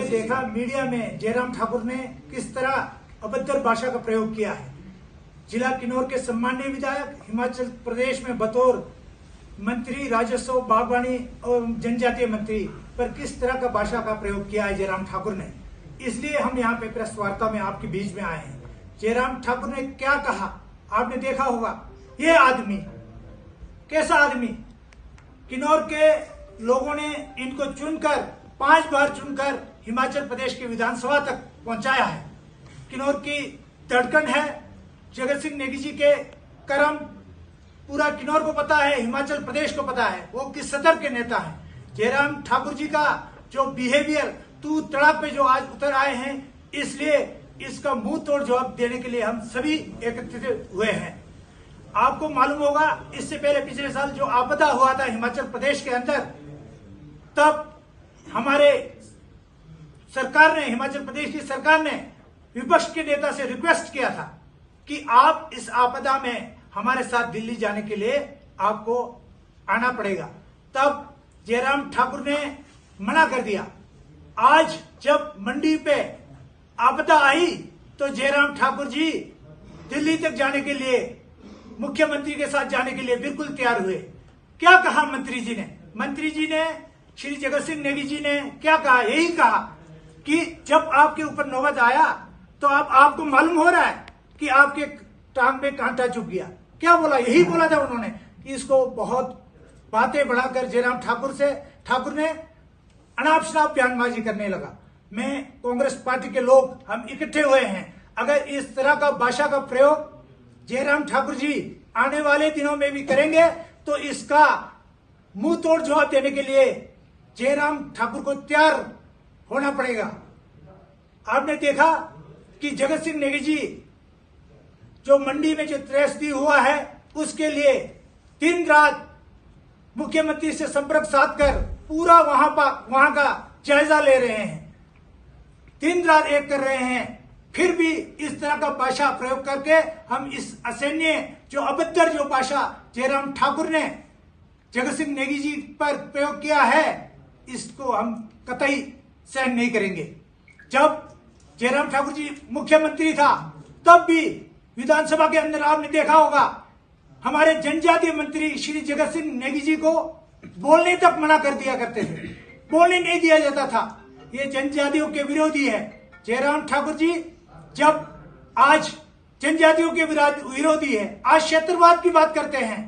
देखा मीडिया में जयराम ठाकुर ने किस तरह अभद्र भाषा का प्रयोग किया है। जिला किन्नौर के सम्माननीय विधायक, हिमाचल प्रदेश में बतौर मंत्री राजस्व, बागवानी और जनजातीय मंत्री पर किस तरह का भाषा का प्रयोग किया है जयराम ठाकुर ने। इसलिए हम यहाँ पे प्रेस वार्ता में आपके बीच में आए हैं। जयराम ठाकुर ने क्या कहा आपने देखा होगा। ये आदमी कैसा आदमी, किन्नौर के लोगों ने इनको चुनकर 5 बार चुनकर हिमाचल प्रदेश के विधानसभा तक पहुंचाया है। किन्नौर की धड़कन है। जगत सिंह नेगी जी के कर्म पूरा किन्नौर को पता है, हिमाचल प्रदेश को पता है वो किस स्तर के नेता हैं। जयराम ठाकुर जी का जो बिहेवियर तू तड़ाक पे जो आज उतर आए हैं, इसलिए इसका मुंह तोड़ जवाब देने के लिए हम सभी एकत्रित हुए हैं। आपको मालूम होगा इससे पहले पिछले साल जो आपदा हुआ था हिमाचल प्रदेश के अंदर, तब हमारे सरकार ने, हिमाचल प्रदेश की सरकार ने विपक्ष के नेता से रिक्वेस्ट किया था कि आप इस आपदा में हमारे साथ दिल्ली जाने के लिए आपको आना पड़ेगा। तब जयराम ठाकुर ने मना कर दिया। आज जब मंडी पे आपदा आई तो जयराम ठाकुर जी दिल्ली तक जाने के लिए, मुख्यमंत्री के साथ जाने के लिए बिल्कुल तैयार हुए। क्या कहा मंत्री जी ने? मंत्री जी ने, श्री जगत सिंह नेगी जी ने क्या कहा? यही कहा कि जब आपके ऊपर नौबत आया तो आपको मालूम हो रहा है कि आपके टांग में कांटा चुभ गया। क्या बोला? यही बोला था उन्होंने कि इसको बहुत बातें बढ़ाकर जयराम ठाकुर ने अनाप शनाप बयानबाजी करने लगा। मैं, कांग्रेस पार्टी के लोग हम इकट्ठे हुए हैं। अगर इस तरह का भाषा का प्रयोग जयराम ठाकुर जी आने वाले दिनों में भी करेंगे तो इसका मुंह तोड़ जवाब देने के लिए जयराम ठाकुर को तैयार होना पड़ेगा। आपने देखा कि जगत सिंह नेगी जी जो मंडी में जो त्रैसदी हुआ है उसके लिए दिन रात मुख्यमंत्री से संपर्क साधकर पूरा वहां का जायजा ले रहे हैं, दिन रात एक कर रहे हैं। फिर भी इस तरह का भाषा प्रयोग करके हम इस असहनीय जो अभद्र जो भाषा जयराम ठाकुर ने जगत सिंह नेगी जी पर प्रयोग किया है, इसको हम कतई सहन नहीं करेंगे। जब जयराम ठाकुर जी मुख्यमंत्री था तब भी विधानसभा के अंदर आपने देखा होगा हमारे जनजातीय मंत्री श्री जगत सिंह नेगी जी को बोलने तक मना कर दिया करते थे, बोलने नहीं दिया जाता था। ये जनजातियों के विरोधी है जयराम ठाकुर जी। जब आज जनजातियों के विरोधी है, आज क्षेत्रवाद की बात करते हैं।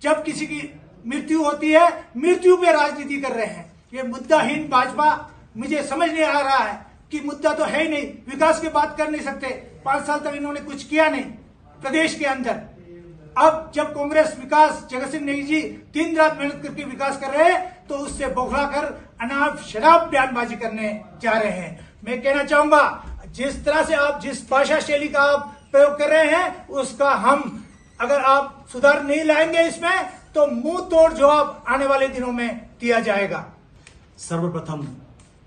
जब किसी की मृत्यु होती है, मृत्यु पे राजनीति कर रहे हैं। ये मुद्दाहीन भाजपा, मुझे समझ नहीं आ रहा है कि मुद्दा तो है ही नहीं, विकास की बात कर नहीं सकते। 5 साल तक इन्होंने कुछ किया नहीं प्रदेश के अंदर। अब जब कांग्रेस विकास, जगत सिंह नेगी जी दिन रात मेहनत करके विकास कर रहे हैं तो उससे बौखला कर अनाप शराब बयानबाजी करने जा रहे हैं। मैं कहना चाहूंगा जिस तरह से आप, जिस भाषा शैली का आप प्रयोग कर रहे हैं उसका हम, अगर आप सुधार नहीं लाएंगे इसमें तो मुंह तोड़ जवाब आने वाले दिनों में दिया जाएगा। सर्वप्रथम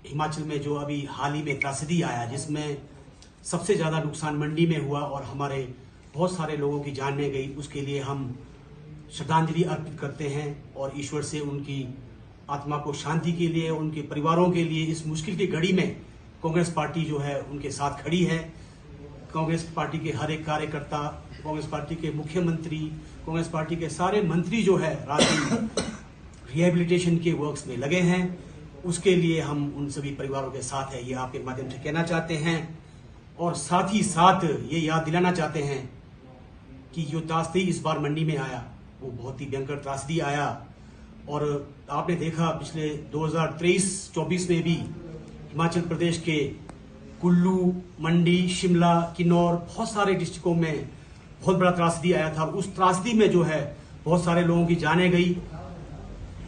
हिमाचल में जो अभी हाल ही में त्रासदी आया जिसमें सबसे ज्यादा नुकसान मंडी में हुआ और हमारे बहुत सारे लोगों की जानें गई, उसके लिए हम श्रद्धांजलि अर्पित करते हैं और ईश्वर से उनकी आत्मा को शांति के लिए, उनके परिवारों के लिए इस मुश्किल की घड़ी में कांग्रेस पार्टी जो है उनके साथ खड़ी है। कांग्रेस पार्टी के हर एक कार्यकर्ता, कांग्रेस पार्टी के मुख्यमंत्री, कांग्रेस पार्टी के सारे मंत्री जो है रात दिन रिहेबिलिटेशन के वर्क्स में लगे हैं। उसके लिए हम उन सभी परिवारों के साथ है, ये आपके माध्यम से कहना चाहते हैं। और साथ ही साथ ये याद दिलाना चाहते हैं कि जो त्रासदी इस बार मंडी में आया वो बहुत ही भयंकर त्रासदी आया। और आपने देखा पिछले 2023-24 में भी हिमाचल प्रदेश के कुल्लू, मंडी, शिमला, किन्नौर, बहुत सारे डिस्ट्रिक्टों में बहुत बड़ा त्रासदी आया था। उस त्रासदी में जो है बहुत सारे लोगों की जानें गई,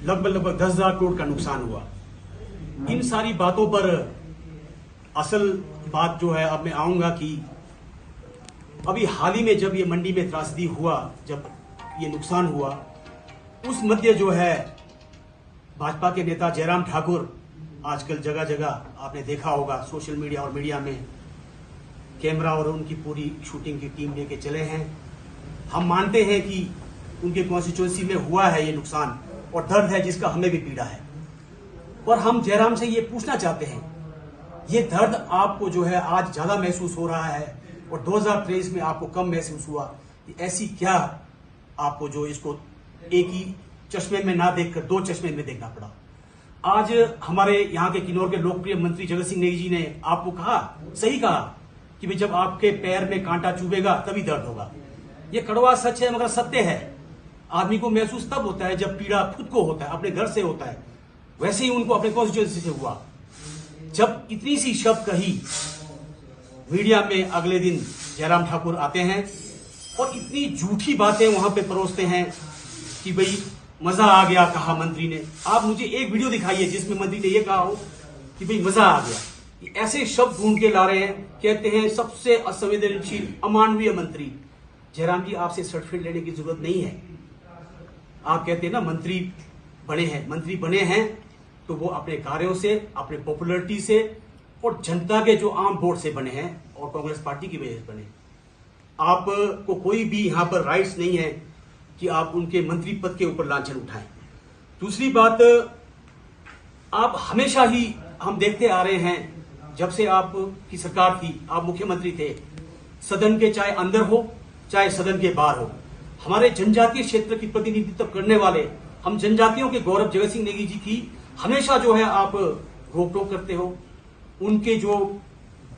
लगभग 10,000 करोड़ का नुकसान हुआ। इन सारी बातों पर असल बात जो है अब मैं आऊंगा कि अभी हाल ही में जब ये मंडी में त्रासदी हुआ, जब ये नुकसान हुआ, उस मध्य जो है भाजपा के नेता जयराम ठाकुर आजकल जगह जगह आपने देखा होगा सोशल मीडिया और मीडिया में कैमरा और उनकी पूरी शूटिंग की टीम लेके चले हैं। हम मानते हैं कि उनके कॉन्स्टिट्यूएंसी में हुआ है ये नुकसान और दर्द है जिसका हमें भी पीड़ा है। और हम जयराम से ये पूछना चाहते हैं ये दर्द आपको जो है आज ज्यादा महसूस हो रहा है और 2023 में आपको कम महसूस हुआ कि ऐसी क्या आपको जो इसको एक ही चश्मे में ना देखकर दो चश्मे में देखना पड़ा। आज हमारे यहाँ के किन्नौर के लोकप्रिय मंत्री जगत सिंह नेगी जी ने आपको कहा, सही कहा कि भाई जब आपके पैर में कांटा चुभेगा तभी दर्द होगा। ये कड़वा सच है मगर सत्य है। आदमी को महसूस तब होता है जब पीड़ा खुद को होता है, अपने घर से होता है। वैसे ही उनको अपने कॉन्स्टिट्यूएंसी से हुआ। जब इतनी सी शब्द कही, मीडिया में अगले दिन जयराम ठाकुर आते हैं और इतनी झूठी बातें वहां पे परोसते हैं कि भाई मजा आ गया, कहा मंत्री ने। आप मुझे एक वीडियो दिखाइए जिसमें मंत्री ने यह कहा हो कि भाई मजा आ गया। ऐसे शब्द ढूंढ के ला रहे हैं, कहते हैं सबसे असंवेदनशील अमानवीय मंत्री। जयराम जी, आपसे सर्टिफिकेट लेने की जरूरत नहीं है। आप कहते हैं ना मंत्री बने हैं तो वो अपने कार्यों से, अपने पॉपुलरिटी से और जनता के जो आम वोट से बने हैं और कांग्रेस पार्टी की वजह से बने। आपको कोई भी यहां पर राइट्स नहीं है कि आप उनके मंत्री पद के ऊपर लांछन उठाएं। दूसरी बात, आप हमेशा ही हम देखते आ रहे हैं जब से आपकी सरकार थी, आप मुख्यमंत्री थे, सदन के चाहे अंदर हो चाहे सदन के बाहर हो, हमारे जनजातीय क्षेत्र की प्रतिनिधित्व करने वाले, हम जनजातियों के गौरव जगत सिंह नेगी जी की हमेशा जो है आप रोक टोक करते हो। उनके जो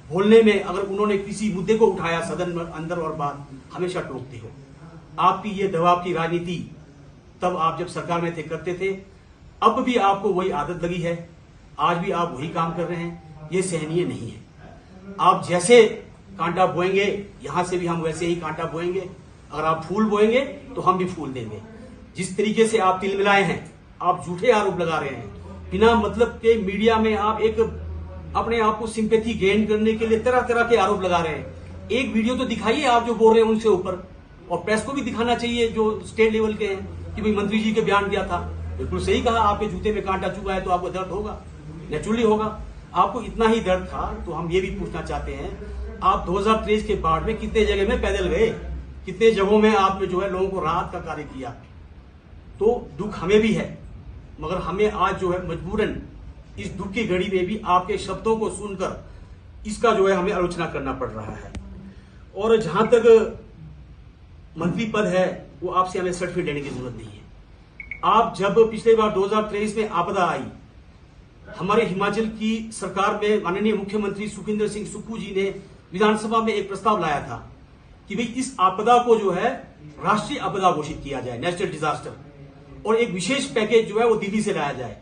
बोलने में अगर उन्होंने किसी मुद्दे को उठाया सदन में अंदर और बाहर, हमेशा टोकते हो। आपकी ये दबाव की राजनीति तब आप जब सरकार में थे करते थे, अब भी आपको वही आदत लगी है, आज भी आप वही काम कर रहे हैं। ये सहनीय नहीं है। आप जैसे कांटा बोएंगे, यहां से भी हम वैसे ही कांटा बोएंगे। अगर आप फूल बोएंगे तो हम भी फूल देंगे। जिस तरीके से आप तिल मिलाए हैं, आप झूठे आरोप लगा रहे हैं, बिना मतलब के मीडिया में आप एक अपने आप को सिंपैथी गेन करने के लिए तरह तरह के आरोप लगा रहे हैं। एक वीडियो तो दिखाइए आप जो बोल रहे हैं उनसे ऊपर, और प्रेस को भी दिखाना चाहिए जो स्टेट लेवल के हैं कि भाई मंत्री जी के बयान दिया था। बिल्कुल सही कहा, आपके जूते में कांटा चुभा है तो आपको दर्द होगा, नेचुरली होगा। आपको इतना ही दर्द था तो हम ये भी पूछना चाहते हैं, आप 2023 के बाद में कितने जगह में पैदल गए, कितने जगहों में आपने जो है लोगों को राहत का कार्य किया। तो दुख हमें भी है, मगर हमें आज जो है मजबूरन इस दुख की घड़ी में भी आपके शब्दों को सुनकर इसका जो है हमें आलोचना करना पड़ रहा है। और जहां तक मंत्री पद है, वो आपसे हमें सर्टिफिकेट लेने की जरूरत नहीं है। आप जब पिछले बार 2023 में आपदा आई, हमारे हिमाचल की सरकार में माननीय मुख्यमंत्री सुखविंदर सिंह सुक्खू जी ने विधानसभा में एक प्रस्ताव लाया था कि भाई इस आपदा को जो है राष्ट्रीय आपदा घोषित किया जाए, नेशनल डिजास्टर, और एक विशेष पैकेज जो है वो दिल्ली से लाया जाए।